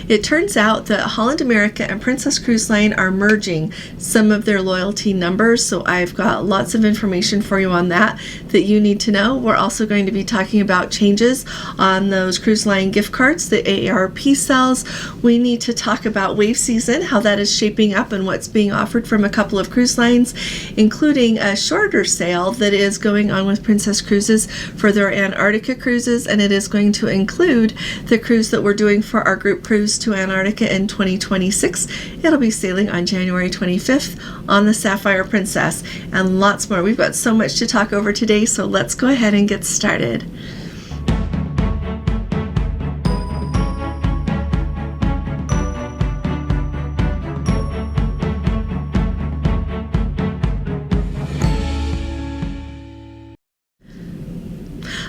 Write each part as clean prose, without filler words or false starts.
It turns out that Holland America and Princess Cruise Line are merging some of their loyalty numbers, so I've got lots of information for you on that you need to know. We're also going to be talking about changes on those cruise line gift cards that AARP sells. We need to talk about wave season, how that is shaping up and what's being offered from a couple of cruise lines, including a shorter sale that is going on with Princess Cruises for their Antarctica cruises, and it is going to include the cruise that we're doing for our group cruise to Antarctica in 2026. It'll be sailing on January 25th on the Sapphire Princess, and lots more. We've got so much to talk over today, so let's go ahead and get started.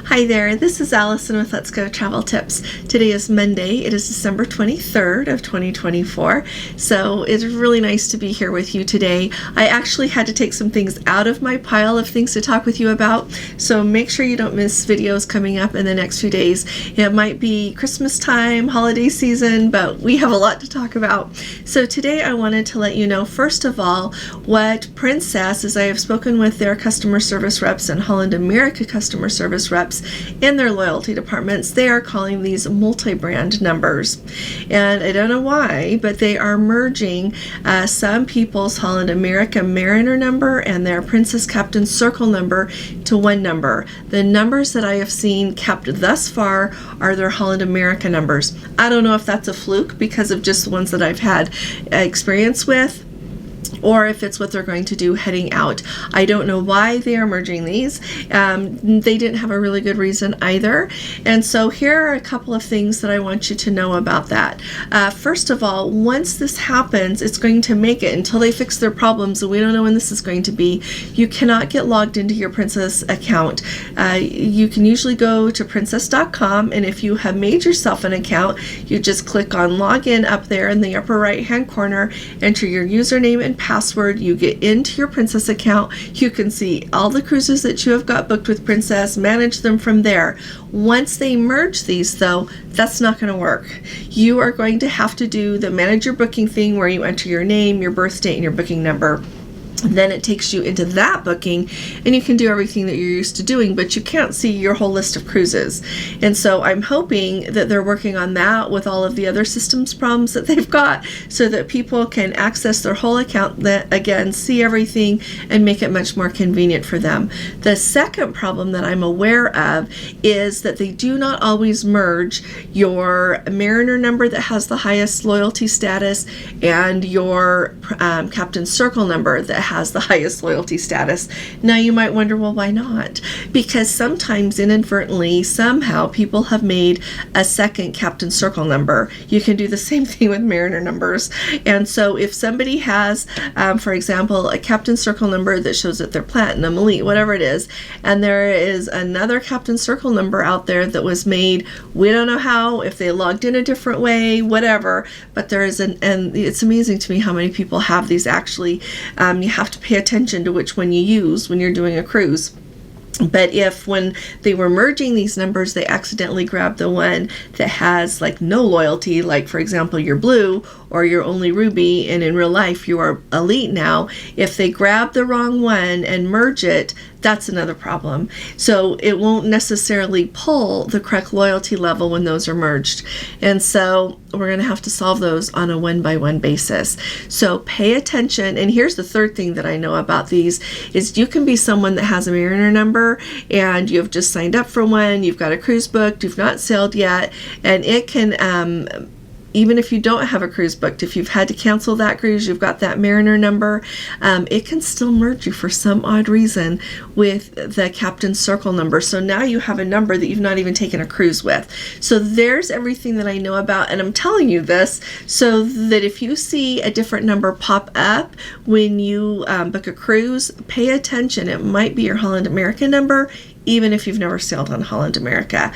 Hi there, this is Allison with Let's Go Travel Tips. Today is Monday. It is December 23rd of 2024, so it's really nice to be here with you today. I actually had to take some things out of my pile of things to talk with you about, so make sure you don't miss videos coming up in the next few days. It might be Christmas time, holiday season, but we have a lot to talk about. So today I wanted to let you know, first of all, what Princess, as I have spoken with their customer service reps and Holland America customer service reps in their loyalty departments, they are calling these multi-brand numbers. And I don't know why, but they are merging some people's Holland America Mariner number and their Princess Captain Circle number to one number. The numbers that I have seen kept thus far are their Holland America numbers. I don't know if that's a fluke because of just the ones that I've had experience with, or if it's what they're going to do heading out. I don't know why they are merging these. They didn't have a really good reason either. And so here are a couple of things that I want you to know about that. First of all, once this happens, it's going to make it, until they fix their problems, and we don't know when this is going to be, you cannot get logged into your Princess account. You can usually go to princess.com, and if you have made yourself an account, you just click on login up there in the upper right hand corner, enter your username and password, you get into your Princess account. You can see all the cruises that you have got booked with Princess, manage them from there. Once they merge these though, that's not going to work. You are going to have to do the manage your booking thing where you enter your name, your birth date, and your booking number. Then it takes you into that booking and you can do everything that you're used to doing, but you can't see your whole list of cruises. And so I'm hoping that they're working on that with all of the other systems problems that they've got, so that people can access their whole account, that again, see everything and make it much more convenient for them. The second problem that I'm aware of is that they do not always merge your Mariner number that has the highest loyalty status and your Captain Circle number that has the highest loyalty status. Now you might wonder, well, why not? Because sometimes inadvertently, somehow people have made a second Captain Circle number. You can do the same thing with Mariner numbers. And so if somebody has, for example, a Captain Circle number that shows that they're Platinum, Elite, whatever it is, and there is another Captain Circle number out there that was made, we don't know how, if they logged in a different way, whatever, but there is and it's amazing to me how many people have these actually. You have to pay attention to which one you use when you're doing a cruise. But if when they were merging these numbers, they accidentally grabbed the one that has like no loyalty, like for example, you're Blue or you're only Ruby, and in real life you are Elite now, if they grab the wrong one and merge it, that's another problem. So it won't necessarily pull the correct loyalty level when those are merged. And so we're going to have to solve those on a one-by-one basis. So pay attention. And here's the third thing that I know about these is you can be someone that has a Mariner number and you've just signed up for one, you've got a cruise booked, you've not sailed yet, and it can even if you don't have a cruise booked, if you've had to cancel that cruise, you've got that Mariner number, it can still merge you for some odd reason with the Captain Circle number. So now you have a number that you've not even taken a cruise with. So there's everything that I know about, and I'm telling you this so that if you see a different number pop up when you book a cruise, pay attention. It might be your Holland America number, even if you've never sailed on Holland America.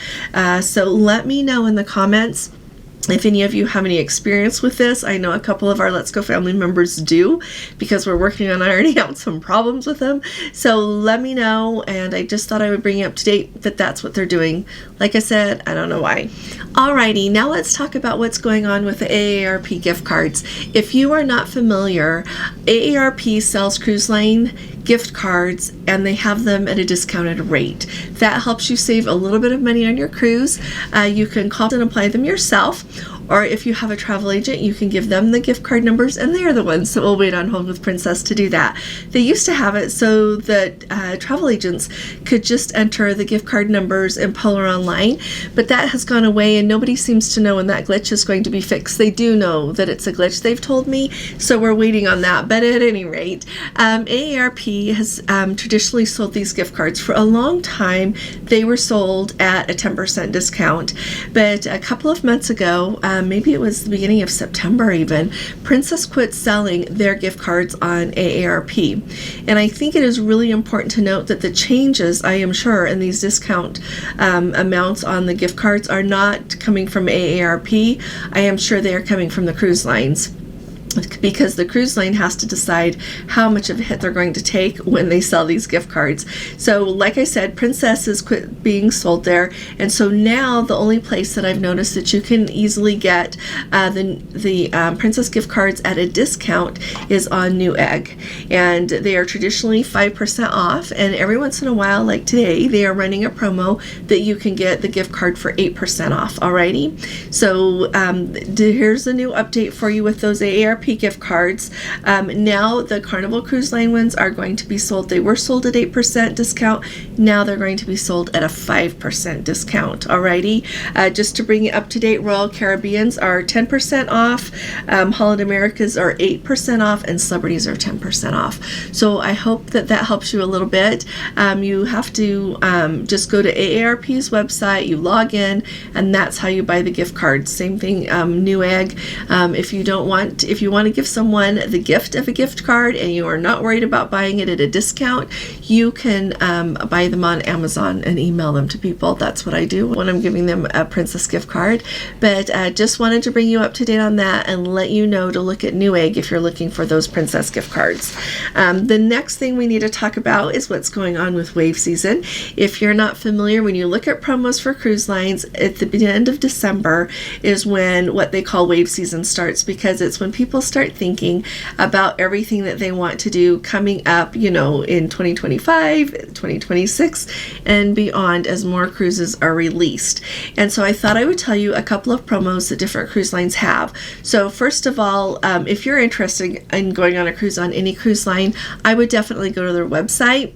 So let me know in the comments If any of you have any experience with this, I know a couple of our Let's Go family members do, because we're working on ironing out some problems with them. So let me know, and I just thought I would bring you up to date that that's what they're doing. Like I said, I don't know why. Alrighty, now let's talk about what's going on with the AARP gift cards. If you are not familiar, AARP sells cruise line gift cards, and they have them at a discounted rate. That helps you save a little bit of money on your cruise. You can call and apply them yourself, or if you have a travel agent, you can give them the gift card numbers, and they're the ones that will wait on hold with Princess to do that. They used to have it so that travel agents could just enter the gift card numbers and pull her online, but that has gone away, and nobody seems to know when that glitch is going to be fixed. They do know that it's a glitch, they've told me, so we're waiting on that. But at any rate, AARP has traditionally sold these gift cards. For a long time, they were sold at a 10% discount, but a couple of months ago, maybe it was the beginning of September even, Princess quit selling their gift cards on AARP. And I think it is really important to note that the changes, I am sure, in these discount amounts on the gift cards are not coming from AARP. I am sure they are coming from the cruise lines, because the cruise line has to decide how much of a hit they're going to take when they sell these gift cards. So like I said, Princess has quit being sold there, and so now the only place that I've noticed that you can easily get the Princess gift cards at a discount is on Newegg, and they are traditionally 5% off, and every once in a while, like today, they are running a promo that you can get the gift card for 8% off. Alrighty, so here's the new update for you with those AARP gift cards. Now the Carnival Cruise Line ones are going to be sold. They were sold at 8% discount. Now they're going to be sold at a 5% discount. Alrighty, just to bring you up to date, Royal Caribbeans are 10% off, Holiday Americas are 8% off, and Celebrities are 10% off. So I hope that that helps you a little bit. You have to just go to AARP's website, you log in, and that's how you buy the gift cards. Same thing, Newegg. If you want to give someone the gift of a gift card and you are not worried about buying it at a discount, you can buy them on Amazon and email them to people. That's what I do when I'm giving them a Princess gift card. But just wanted to bring you up to date on that and let you know to look at Newegg if you're looking for those Princess gift cards. The next thing we need to talk about is what's going on with wave season. If you're not familiar, when you look at promos for cruise lines, at the end of December is when what they call wave season starts, because it's when people start thinking about everything that they want to do coming up, in 2025, 2026, and beyond as more cruises are released. And so I thought I would tell you a couple of promos that different cruise lines have. So first of all, if you're interested in going on a cruise on any cruise line, I would definitely go to their website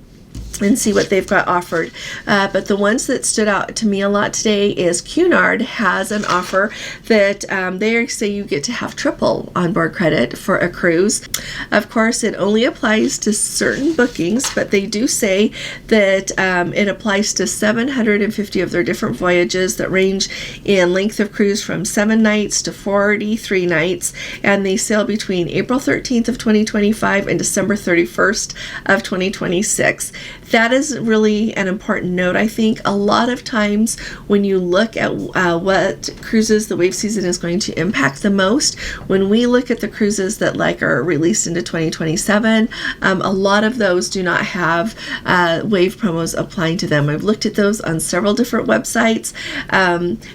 and see what they've got offered. But the ones that stood out to me a lot today is Cunard has an offer that they say you get to have triple onboard credit for a cruise. Of course, it only applies to certain bookings, but they do say that it applies to 750 of their different voyages that range in length of cruise from 7 nights to 43 nights, and they sail between April 13th of 2025 and December 31st of 2026. That is really an important note, I think. A lot of times when you look at what cruises the wave season is going to impact the most, when we look at the cruises that are released into 2027, a lot of those do not have wave promos applying to them. I've looked at those on several different websites,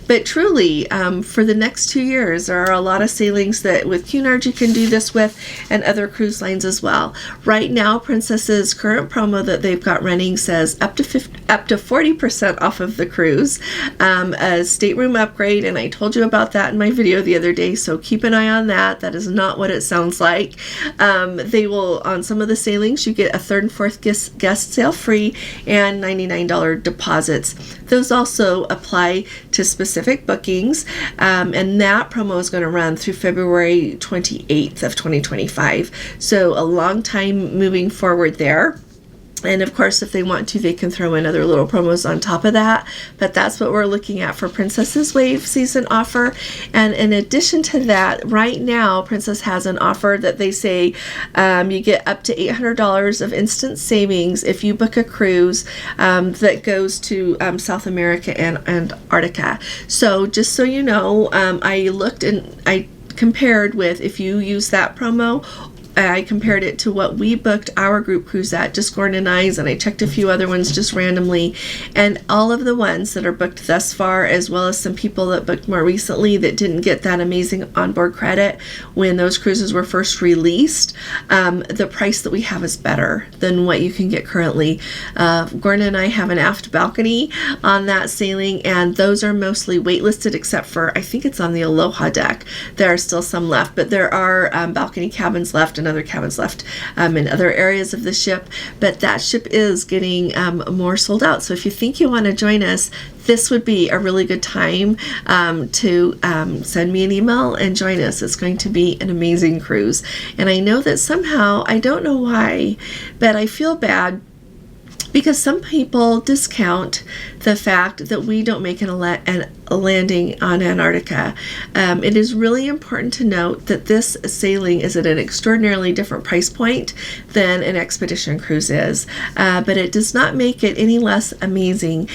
but truly for the next 2 years there are a lot of sailings that with Cunard you can do this with, and other cruise lines as well. Right now, Princess's current promo that they've got running says up to 40% off of the cruise, a stateroom upgrade, and I told you about that in my video the other day, so keep an eye on that. That is not what it sounds like. They will, on some of the sailings, you get a third and fourth guest sail free and $99 deposits. Those also apply to specific bookings, and that promo is going to run through February 28th of 2025, so a long time moving forward there. And of course, if they want to, they can throw in other little promos on top of that. But that's what we're looking at for Princess's Wave season offer. And in addition to that, right now, Princess has an offer that they say you get up to $800 of instant savings if you book a cruise that goes to South America and Antarctica. So just so you know, I looked and I compared with if you use that promo. I compared it to what we booked our group cruise at, just Gordon and I's, and I checked a few other ones just randomly, and all of the ones that are booked thus far, as well as some people that booked more recently that didn't get that amazing onboard credit when those cruises were first released, the price that we have is better than what you can get currently. Gordon and I have an aft balcony on that sailing, and those are mostly waitlisted except for, I think it's on the Aloha deck. There are still some left, but there are balcony cabins left and other cabins left in other areas of the ship, but that ship is getting more sold out. So if you think you want to join us, this would be a really good time to send me an email and join us. It's going to be an amazing cruise. And I know that somehow, I don't know why, but I feel bad because some people discount the fact that we don't make a landing on Antarctica. It is really important to note that this sailing is at an extraordinarily different price point than an expedition cruise is, but it does not make it any less amazing.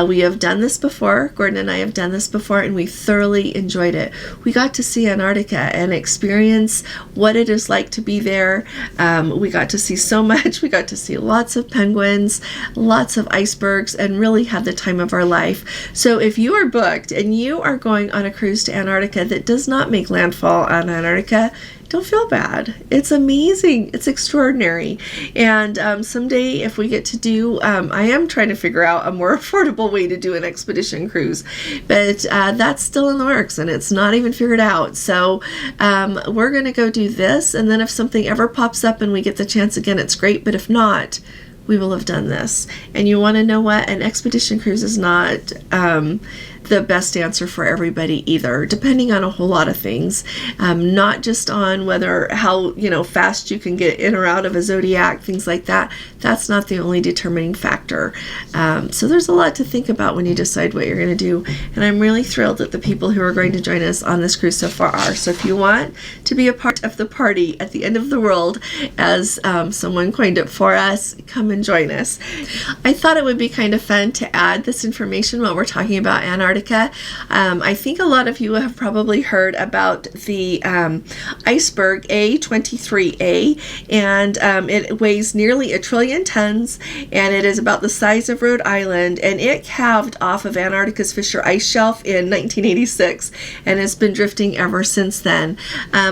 We have done this before. Gordon and I have done this before, and we thoroughly enjoyed it. We got to see Antarctica and experience what it is like to be there. We got to see so much. We got to see lots of penguins, lots of icebergs, and really have the time of our life. So if you are booked and you are going on a cruise to Antarctica that does not make landfall on Antarctica, don't feel bad. It's amazing. It's extraordinary. And someday if we get to do, I am trying to figure out a more affordable way to do an expedition cruise, but that's still in the works and it's not even figured out. So we're going to go do this. And then if something ever pops up and we get the chance again, it's great. But if not, we will have done this. And you want to know what? An expedition cruise is not the best answer for everybody either, depending on a whole lot of things, not just on how fast you can get in or out of a zodiac, things like that. That's not the only determining factor. So there's a lot to think about when you decide what you're going to do, and I'm really thrilled that the people who are going to join us on this cruise so far are. So if you want to be a part of the party at the end of the world, as someone coined it for us, come and join us. I thought it would be kind of fun to add this information while we're talking about Antarctica. I think a lot of you have probably heard about the iceberg A23A, and it weighs nearly 1 trillion tons, and it is about the size of Rhode Island, and it calved off of Antarctica's Fisher ice shelf in 1986 and has been drifting ever since then.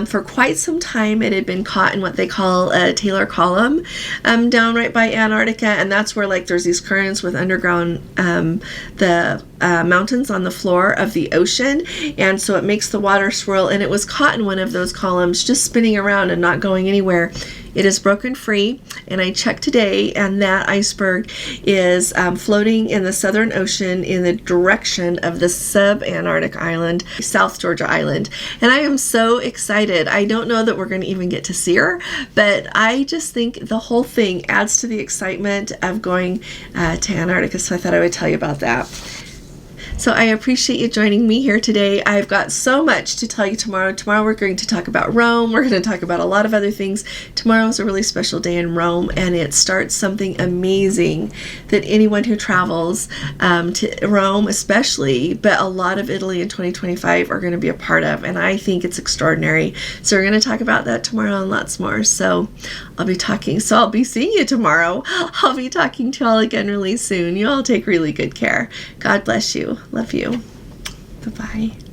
For quite some time it had been caught in what they call a Taylor column down right by Antarctica, and that's where there's these currents with underground the mountains on the floor of the ocean, and so it makes the water swirl, and it was caught in one of those columns just spinning around and not going anywhere. It is broken free, and I checked today, and that iceberg is floating in the Southern Ocean in the direction of the sub-Antarctic island, South Georgia Island. And I am so excited. I don't know that we're going to even get to see her, but I just think the whole thing adds to the excitement of going to Antarctica, so I thought I would tell you about that. So I appreciate you joining me here today. I've got so much to tell you tomorrow. Tomorrow we're going to talk about Rome. We're going to talk about a lot of other things. Tomorrow is a really special day in Rome, and it starts something amazing that anyone who travels to Rome especially, but a lot of Italy in 2025 are going to be a part of, and I think it's extraordinary. So we're going to talk about that tomorrow and lots more. So I'll be seeing you tomorrow. I'll be talking to you all again really soon. You all take really good care. God bless you. Love you. Bye-bye.